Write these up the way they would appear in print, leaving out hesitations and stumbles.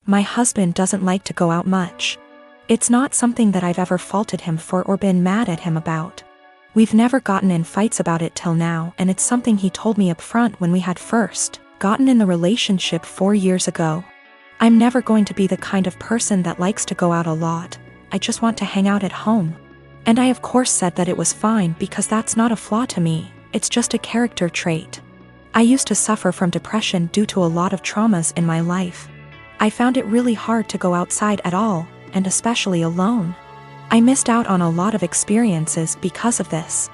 My husband doesn't like to go out much. It's not something that I've ever faulted him for or been mad at him about. We've never gotten in fights about it till now, and it's something he told me up front when we had first gotten in the relationship 4 years ago. I'm never going to be the kind of person that likes to go out a lot. I just want to hang out at home. And I of course said that it was fine because that's not a flaw to me, it's just a character trait. I used to suffer from depression due to a lot of traumas in my life. I found it really hard to go outside at all, and especially alone. I missed out on a lot of experiences because of this.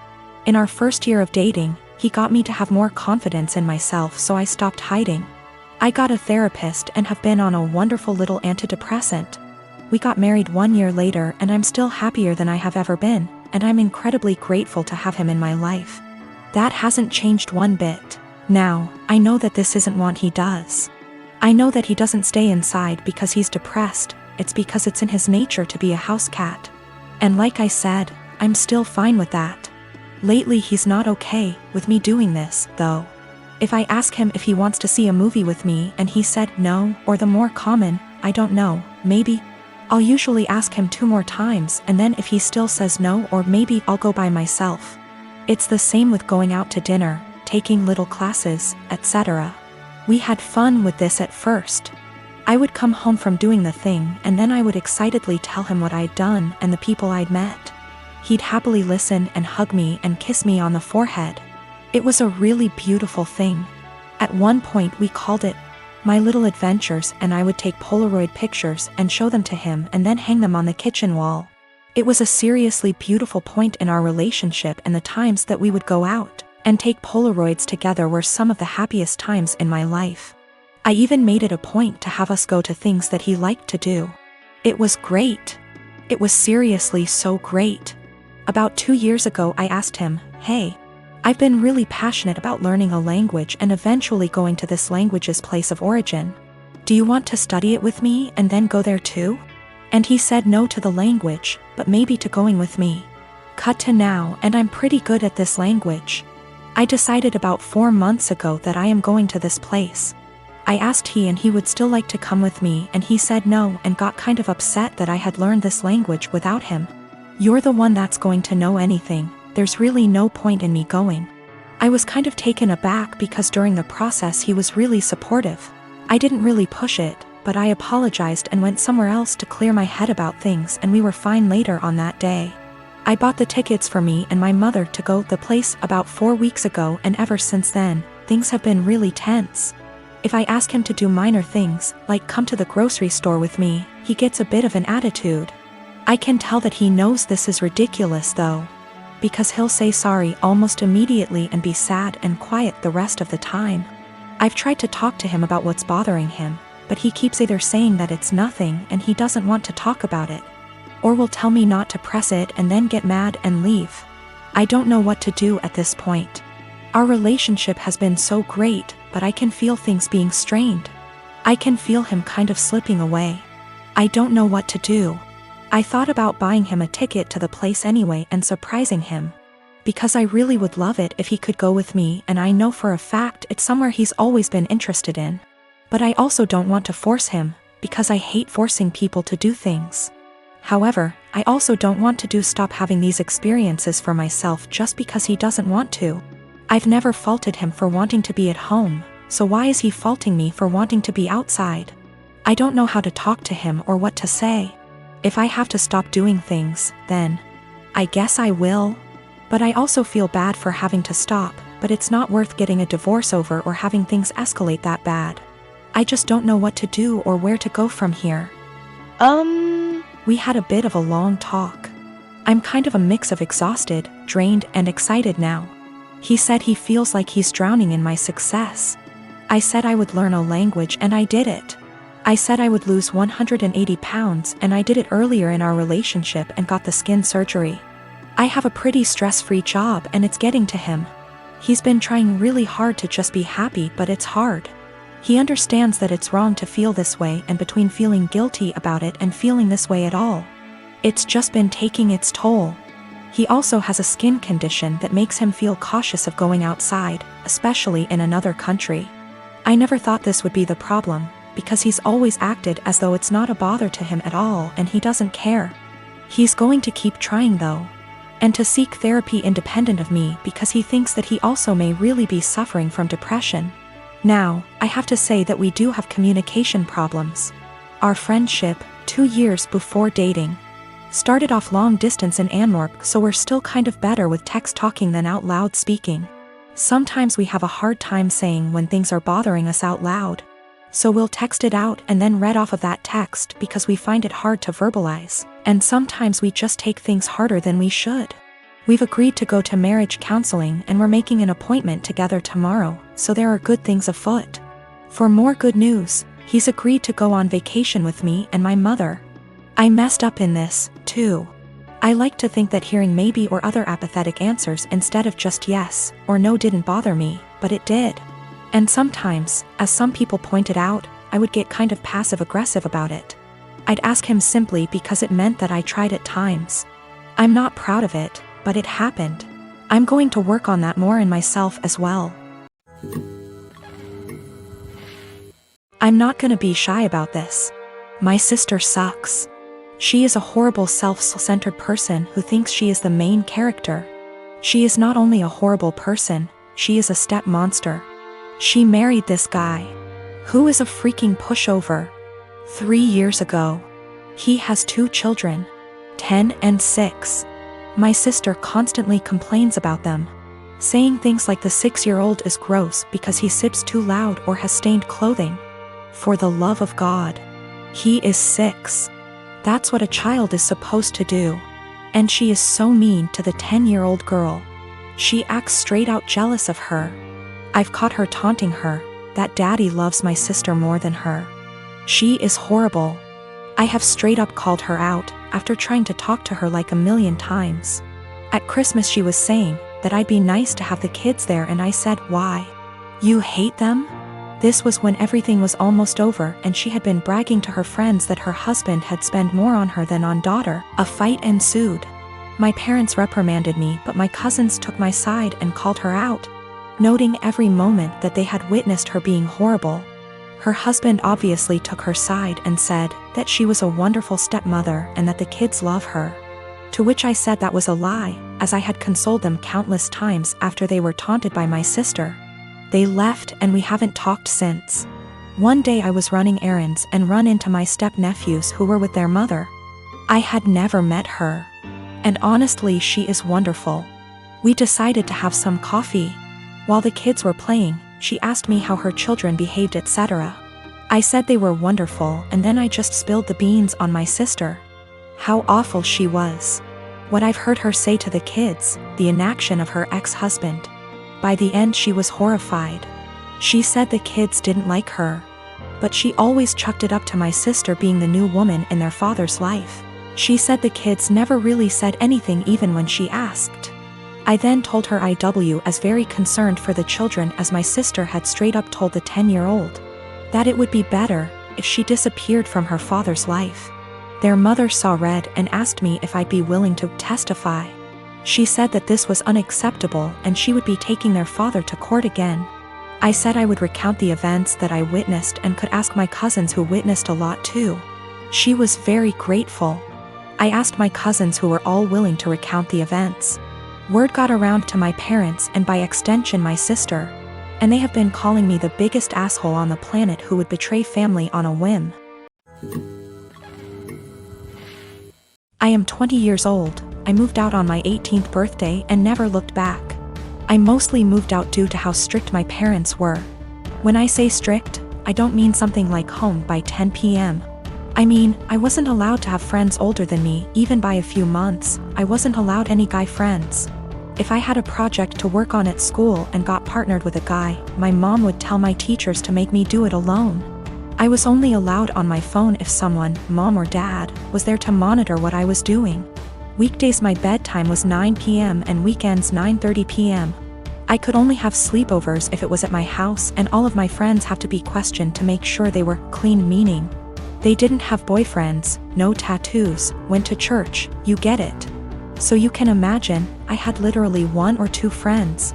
In our first year of dating, he got me to have more confidence in myself, so I stopped hiding. I got a therapist and have been on a wonderful little antidepressant. We got married 1 year later and I'm still happier than I have ever been, and I'm incredibly grateful to have him in my life. That hasn't changed one bit. Now, I know that this isn't what he does. I know that he doesn't stay inside because he's depressed, it's because it's in his nature to be a house cat. And like I said, I'm still fine with that. Lately he's not okay with me doing this, though. If I ask him if he wants to see a movie with me and he said no, or the more common, I don't know, maybe, I'll usually ask him 2 more times, and then if he still says no, or maybe I'll go by myself. It's the same with going out to dinner, taking little classes, etc. We had fun with this at first. I would come home from doing the thing and then I would excitedly tell him what I'd done and the people I'd met. He'd happily listen and hug me and kiss me on the forehead. It was a really beautiful thing. At one point we called it My Little Adventures, and I would take Polaroid pictures and show them to him and then hang them on the kitchen wall. It was a seriously beautiful point in our relationship, and the times that we would go out and take Polaroids together were some of the happiest times in my life. I even made it a point to have us go to things that he liked to do. It was great. It was seriously so great. About 2 years ago I asked him, "Hey, I've been really passionate about learning a language and eventually going to this language's place of origin. Do you want to study it with me and then go there too?" And he said no to the language, but maybe to going with me. Cut to now, and I'm pretty good at this language. I decided about 4 months ago that I am going to this place. I asked he would still like to come with me, and he said no and got kind of upset that I had learned this language without him. "You're the one that's going to know anything. There's really no point in me going." I was kind of taken aback because during the process he was really supportive. I didn't really push it, but I apologized and went somewhere else to clear my head about things, and we were fine later on that day. I bought the tickets for me and my mother to go to the place about 4 weeks ago, and ever since then, things have been really tense. If I ask him to do minor things, like come to the grocery store with me, he gets a bit of an attitude. I can tell that he knows this is ridiculous though, because he'll say sorry almost immediately and be sad and quiet the rest of the time. I've tried to talk to him about what's bothering him, but he keeps either saying that it's nothing and he doesn't want to talk about it, or will tell me not to press it and then get mad and leave. I don't know what to do at this point. Our relationship has been so great, but I can feel things being strained. I can feel him kind of slipping away. I don't know what to do. I thought about buying him a ticket to the place anyway and surprising him, because I really would love it if he could go with me, and I know for a fact it's somewhere he's always been interested in. But I also don't want to force him, because I hate forcing people to do things. However, I also don't want to stop having these experiences for myself just because he doesn't want to. I've never faulted him for wanting to be at home, so why is he faulting me for wanting to be outside? I don't know how to talk to him or what to say. If I have to stop doing things, then I guess I will. But I also feel bad for having to stop, but it's not worth getting a divorce over or having things escalate that bad. I just don't know what to do or where to go from here. We had a bit of a long talk. I'm kind of a mix of exhausted, drained, and excited now. He said he feels like he's drowning in my success. I said I would learn a language, and I did it. I said I would lose 180 pounds, and I did it earlier in our relationship and got the skin surgery. I have a pretty stress-free job, and it's getting to him. He's been trying really hard to just be happy, but it's hard. He understands that it's wrong to feel this way, and between feeling guilty about it and feeling this way at all, it's just been taking its toll. He also has a skin condition that makes him feel cautious of going outside, especially in another country. I never thought this would be the problem, because he's always acted as though it's not a bother to him at all and he doesn't care. He's going to keep trying though. And to seek therapy independent of me because he thinks that he also may really be suffering from depression. Now, I have to say that we do have communication problems. Our friendship, 2 years before dating, started off long distance in Antwerp, so we're still kind of better with text talking than out loud speaking. Sometimes we have a hard time saying when things are bothering us out loud. So we'll text it out and then read off of that text because we find it hard to verbalize, and sometimes we just take things harder than we should. We've agreed to go to marriage counseling and we're making an appointment together tomorrow, so there are good things afoot. For more good news, he's agreed to go on vacation with me and my mother. I messed up in this, too. I like to think that hearing maybe or other apathetic answers instead of just yes or no didn't bother me, but it did. And sometimes, as some people pointed out, I would get kind of passive-aggressive about it. I'd ask him simply because it meant that I tried at times. I'm not proud of it, but it happened. I'm going to work on that more in myself as well. I'm not gonna be shy about this. My sister sucks. She is a horrible self-centered person who thinks she is the main character. She is not only a horrible person, she is a step monster. She married this guy, who is a freaking pushover, 3 years ago. He has 2 children, 10 and 6. My sister constantly complains about them, saying things like the 6-year-old is gross because he sips too loud or has stained clothing. For the love of God. He is 6. That's what a child is supposed to do. And she is so mean to the 10-year-old girl. She acts straight out jealous of her. I've caught her taunting her, that daddy loves my sister more than her. She is horrible. I have straight up called her out, after trying to talk to her like a million times. At Christmas she was saying that I'd be nice to have the kids there, and I said, why? You hate them? This was when everything was almost over and she had been bragging to her friends that her husband had spent more on her than on daughter. A fight ensued. My parents reprimanded me, but my cousins took my side and called her out, noting every moment that they had witnessed her being horrible. Her husband obviously took her side and said that she was a wonderful stepmother and that the kids love her. To which I said that was a lie, as I had consoled them countless times after they were taunted by my sister. They left and we haven't talked since. One day I was running errands and run into my step-nephews who were with their mother. I had never met her. And honestly, she is wonderful. We decided to have some coffee. While the kids were playing, she asked me how her children behaved, etc. I said they were wonderful, and then I just spilled the beans on my sister. How awful she was. What I've heard her say to the kids, the inaction of her ex-husband. By the end she was horrified. She said the kids didn't like her. But she always chucked it up to my sister being the new woman in their father's life. She said the kids never really said anything even when she asked. I then told her I was very concerned for the children, as my sister had straight up told the 10-year-old that it would be better if she disappeared from her father's life. Their mother saw red and asked me if I'd be willing to testify. She said that this was unacceptable and she would be taking their father to court again. I said I would recount the events that I witnessed and could ask my cousins who witnessed a lot too. She was very grateful. I asked my cousins who were all willing to recount the events. Word got around to my parents and by extension my sister, and they have been calling me the biggest asshole on the planet who would betray family on a whim. I am 20 years old. I moved out on my 18th birthday and never looked back. I mostly moved out due to how strict my parents were. When I say strict, I don't mean something like home by 10 p.m. I mean, I wasn't allowed to have friends older than me, even by a few months. I wasn't allowed any guy friends. If I had a project to work on at school and got partnered with a guy, my mom would tell my teachers to make me do it alone. I was only allowed on my phone if someone, mom or dad, was there to monitor what I was doing. Weekdays my bedtime was 9 p.m. and weekends 9:30 p.m. I could only have sleepovers if it was at my house, and all of my friends have to be questioned to make sure they were clean, meaning they didn't have boyfriends, no tattoos, went to church, you get it. So you can imagine, I had literally 1 or 2 friends.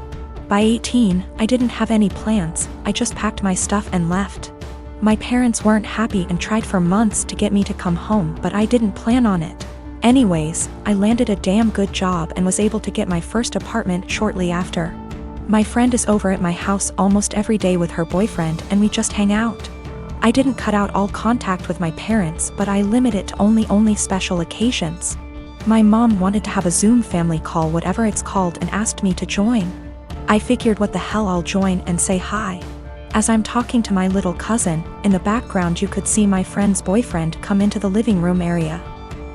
By 18, I didn't have any plans, I just packed my stuff and left. My parents weren't happy and tried for months to get me to come home, but I didn't plan on it. Anyways, I landed a damn good job and was able to get my first apartment shortly after. My friend is over at my house almost every day with her boyfriend and we just hang out. I didn't cut out all contact with my parents, but I limit it to only special occasions. My mom wanted to have a Zoom family call, whatever it's called, and asked me to join. I figured what the hell, I'll join and say hi. As I'm talking to my little cousin, in the background you could see my friend's boyfriend come into the living room area.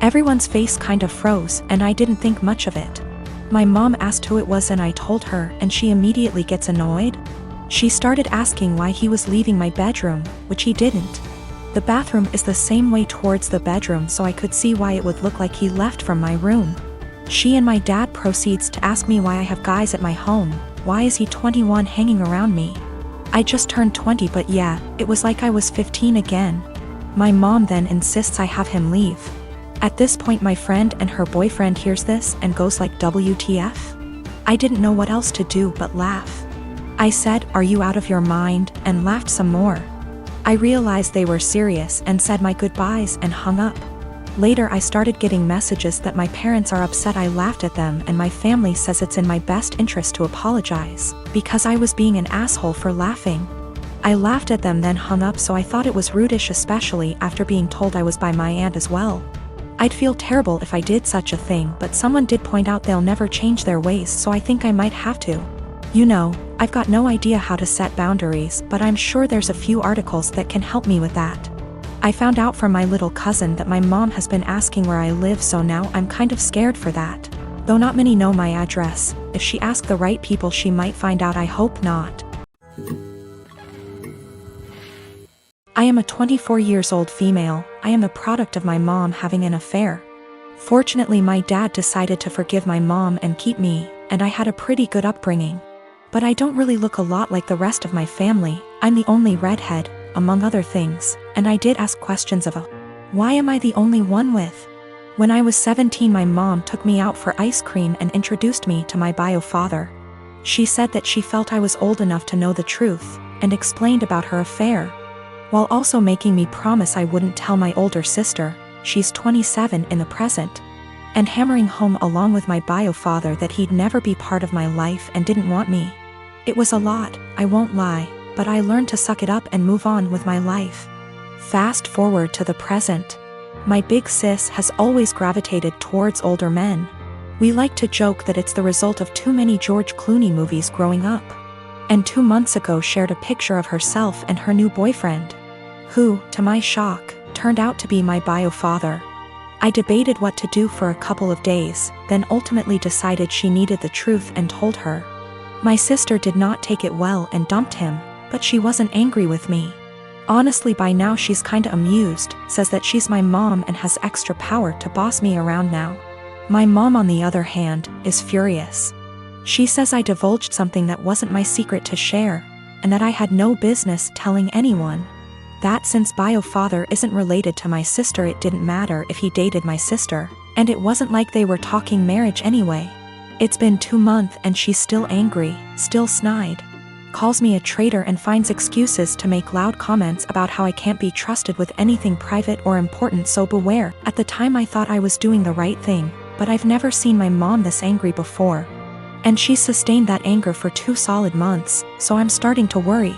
Everyone's face kind of froze and I didn't think much of it. My mom asked who it was and I told her, and she immediately gets annoyed. She started asking why he was leaving my bedroom, which he didn't. The bathroom is the same way towards the bedroom, so I could see why it would look like he left from my room. She and my dad proceeds to ask me why I have guys at my home. Why is he 21 hanging around me? I just turned 20, but yeah, it was like I was 15 again. My mom then insists I have him leave. At this point my friend and her boyfriend hears this and goes like, WTF? I didn't know what else to do but laugh. I said, are you out of your mind, and laughed some more. I realized they were serious and said my goodbyes and hung up. Later I started getting messages that my parents are upset I laughed at them and my family says it's in my best interest to apologize, because I was being an asshole for laughing. I laughed at them then hung up, so I thought it was rudish, especially after being told I was by my aunt as well. I'd feel terrible if I did such a thing, but someone did point out they'll never change their ways, so I think I might have to. You know, I've got no idea how to set boundaries, but I'm sure there's a few articles that can help me with that. I found out from my little cousin that my mom has been asking where I live, so now I'm kind of scared for that. Though not many know my address. If she asked the right people she might find out. I hope not. I am a 24 years old female. I am the product of my mom having an affair. Fortunately my dad decided to forgive my mom and keep me, and I had a pretty good upbringing. But I don't really look a lot like the rest of my family. I'm the only redhead, among other things, and I did ask questions of why am I the only one with? When I was 17 my mom took me out for ice cream and introduced me to my bio father. She said that she felt I was old enough to know the truth, and explained about her affair, while also making me promise I wouldn't tell my older sister, she's 27 in the present, and hammering home along with my bio father that he'd never be part of my life and didn't want me. It was a lot, I won't lie, but I learned to suck it up and move on with my life. Fast forward to the present. My big sis has always gravitated towards older men. We like to joke that it's the result of too many George Clooney movies growing up. And 2 months ago shared a picture of herself and her new boyfriend, who, to my shock, turned out to be my bio father. I debated what to do for a couple of days, then ultimately decided she needed the truth and told her. My sister did not take it well and dumped him, but she wasn't angry with me. Honestly by now she's kinda amused, says that she's my mom and has extra power to boss me around now. My mom on the other hand, is furious. She says I divulged something that wasn't my secret to share, and that I had no business telling anyone. That since bio father isn't related to my sister it didn't matter if he dated my sister, and it wasn't like they were talking marriage anyway. It's been 2 months and she's still angry, still snide. Calls me a traitor and finds excuses to make loud comments about how I can't be trusted with anything private or important, so beware. At the time I thought I was doing the right thing, but I've never seen my mom this angry before. And she's sustained that anger for 2 solid months, so I'm starting to worry.